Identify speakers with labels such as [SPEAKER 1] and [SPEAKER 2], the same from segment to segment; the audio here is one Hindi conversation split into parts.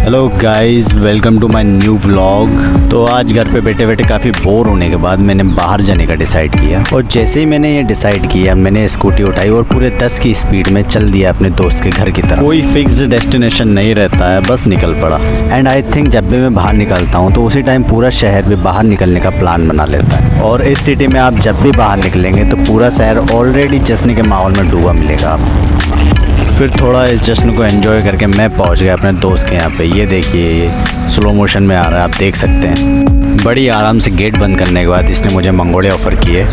[SPEAKER 1] Hello guys, welcome to my new vlog. तो आज घर पे बैठे बैठे काफ़ी बोर होने के बाद मैंने बाहर जाने का डिसाइड किया। और जैसे ही मैंने ये डिसाइड किया, मैंने स्कूटी उठाई और पूरे 10 की स्पीड में चल दिया अपने दोस्त के घर की तरफ। कोई फिक्स्ड डेस्टिनेशन नहीं रहता है, बस निकल पड़ा। एंड आई थिंक जब भी मैं बाहर निकलता हूँ तो उसी टाइम पूरा शहर भी बाहर निकलने का प्लान बना लेता है। और इस सिटी में आप जब भी बाहर निकलेंगे तो पूरा शहर ऑलरेडी जश्न के माहौल में डूबा मिलेगा आपको। फिर थोड़ा इस जश्न को एंजॉय करके मैं पहुंच गया अपने दोस्त के यहाँ पे। ये देखिए, ये स्लो मोशन में आ रहा है, आप देख सकते हैं। बड़ी आराम से गेट बंद करने के बाद इसने मुझे मंगोड़े ऑफ़र किए।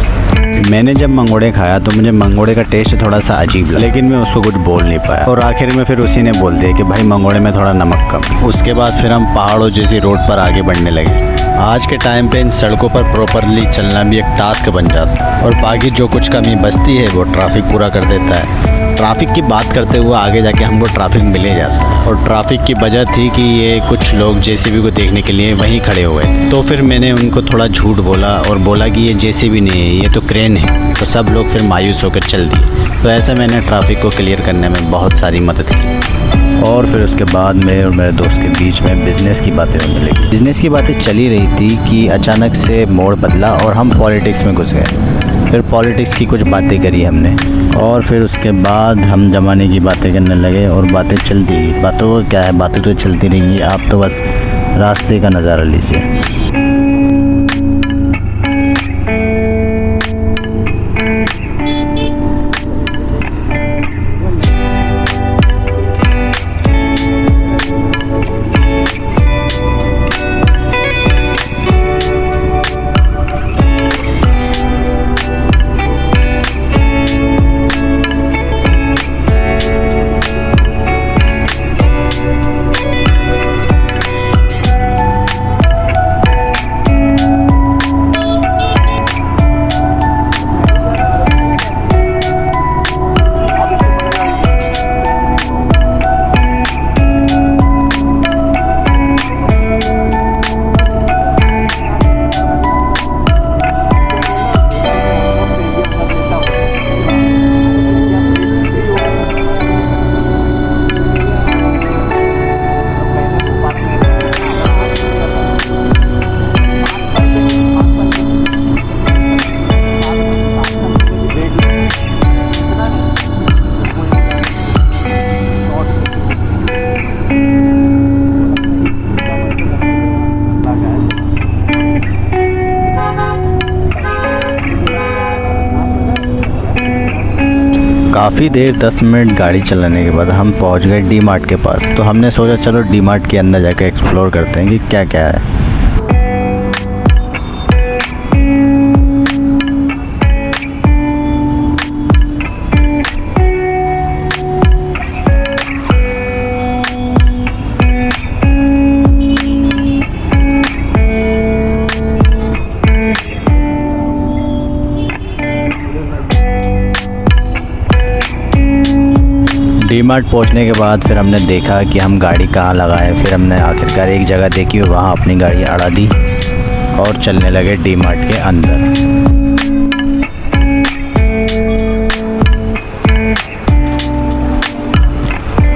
[SPEAKER 1] मैंने जब मंगोड़े खाया तो मुझे मंगोड़े का टेस्ट थोड़ा सा अजीब लगा, लेकिन मैं उसको कुछ बोल नहीं पाया। और आखिर में फिर उसी ने बोल दिया कि भाई मंगोड़े में थोड़ा नमक कम। उसके बाद फिर हम पहाड़ों जैसी रोड पर आगे बढ़ने लगे। आज के टाइम पे इन सड़कों पर प्रॉपरली चलना भी एक टास्क बन जाता है, और बाकी जो कुछ कमी बचती है वो ट्रैफिक पूरा कर देता है। ट्रैफिक की बात करते हुए आगे जाके हमको ट्रैफिक मिले जाता है, और ट्रैफिक की वजह थी कि ये कुछ लोग जेसीबी को देखने के लिए वहीं खड़े हुए। तो फिर मैंने उनको थोड़ा झूठ बोला और बोला कि ये जेसीबी नहीं है, ये तो क्रेन है। तो सब लोग फिर मायूस होकर चल दिए। तो ऐसे मैंने ट्रैफिक को क्लियर करने में बहुत सारी मदद की। और फिर उसके बाद मैं और मेरे दोस्त के बीच में बिज़नेस की बातें होने लगी। बिज़नेस की बातें चली रही थी कि अचानक से मोड़ बदला और हम पॉलिटिक्स में घुस गए। फिर पॉलिटिक्स की कुछ बातें करी हमने, और फिर उसके बाद हम ज़माने की बातें करने लगे। और बातें चलती गई। बातों का क्या है, बातें तो चलती रहेंगी, आप तो बस रास्ते का नज़ारा लीजिए। काफ़ी देर 10 मिनट गाड़ी चलाने के बाद हम पहुंच गए डी मार्ट के पास। तो हमने सोचा चलो डी मार्ट के अंदर जाकर एक्सप्लोर करते हैं कि क्या क्या है। डी मार्ट पहुँचने के बाद फिर हमने देखा कि हम गाड़ी कहाँ लगाएं। फिर हमने आखिरकार एक जगह देखी और वहाँ अपनी गाड़ी अड़ा दी और चलने लगे डी मार्ट के अंदर।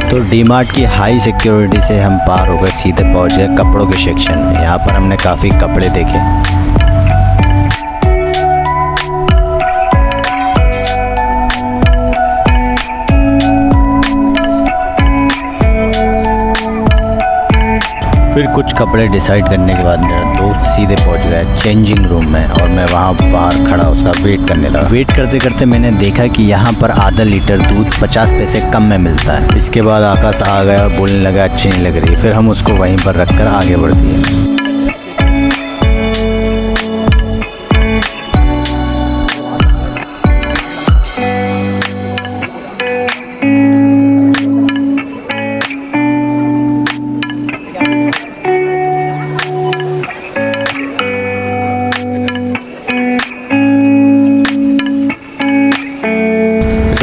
[SPEAKER 1] तो डी मार्ट की हाई सिक्योरिटी से हम पार होकर सीधे पहुँच गए कपड़ों के सेक्शन में। यहाँ पर हमने काफ़ी कपड़े देखे। फिर कुछ कपड़े डिसाइड करने के बाद मेरा दोस्त सीधे पहुंच गया चेंजिंग रूम में, और मैं वहां बाहर खड़ा उसका वेट करने लगा। वेट करते करते मैंने देखा कि यहाँ पर आधा लीटर दूध 50 पैसे कम में मिलता है। इसके बाद आकाश आ गया और बोलने लगा अच्छी नहीं लग रही। फिर हम उसको वहीं पर रखकर आगे बढ़ दिए।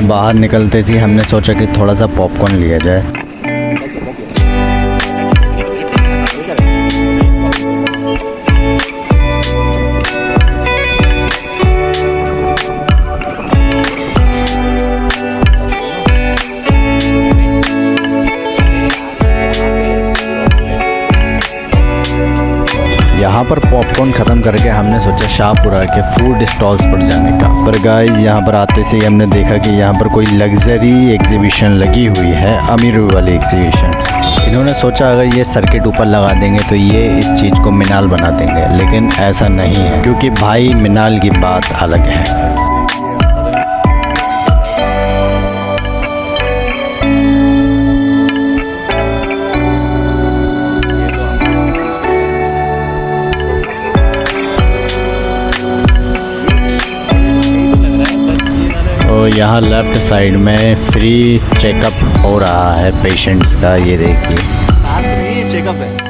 [SPEAKER 1] बाहर निकलते ही हमने सोचा कि थोड़ा सा पॉपकॉर्न लिया जाए। यहाँ पर पॉपकॉर्न ख़त्म करके हमने सोचा शाहपुरा के फूड स्टॉल्स पर जाने का। पर गाइस यहाँ पर आते से ही हमने देखा कि यहाँ पर कोई लग्जरी एग्जीबिशन लगी हुई है, अमीरों वाली एग्जीबिशन। इन्होंने सोचा अगर ये सर्किट ऊपर लगा देंगे तो ये इस चीज़ को मिनाल बना देंगे, लेकिन ऐसा नहीं है, क्योंकि भाई मिनाल की बात अलग है। यहाँ लेफ़्ट साइड में फ्री चेकअप हो रहा है पेशेंट्स का, ये देखिए।
[SPEAKER 2] चेकअप है।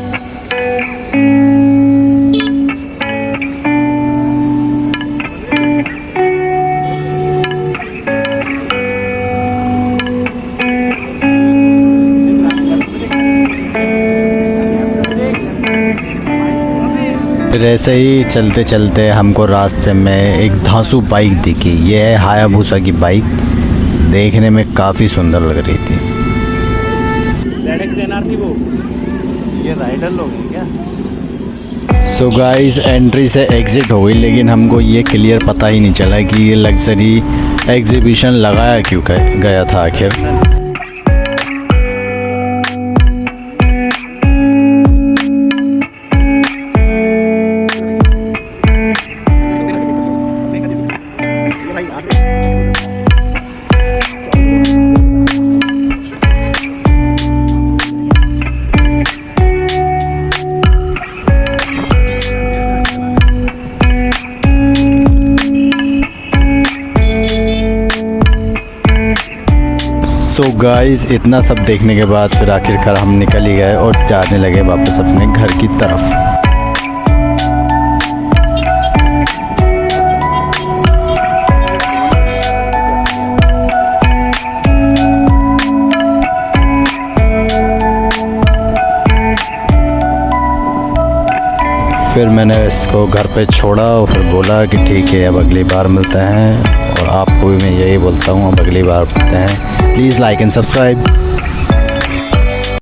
[SPEAKER 1] फिर ऐसे ही चलते चलते हमको रास्ते में एक धांसू बाइक दिखी। ये है हायाबुसा की बाइक, देखने में काफ़ी सुंदर लग रही थी।
[SPEAKER 2] ये राइडर लोग हैं क्या?
[SPEAKER 1] सो गाइस एंट्री से एग्ज़िट हो गई, लेकिन हमको ये क्लियर पता ही नहीं चला कि ये लग्जरी एग्जीबिशन लगाया क्यों गया था आखिर। सो गाइस इतना सब देखने के बाद फिर आखिरकार हम निकल ही गए और जाने लगे वापस अपने घर की तरफ। फिर मैंने इसको घर पे छोड़ा और फिर बोला कि ठीक है अब अगली बार मिलते हैं, और आपको भी मैं यही बोलता हूँ अब अगली बार मिलते हैं। Please like and subscribe.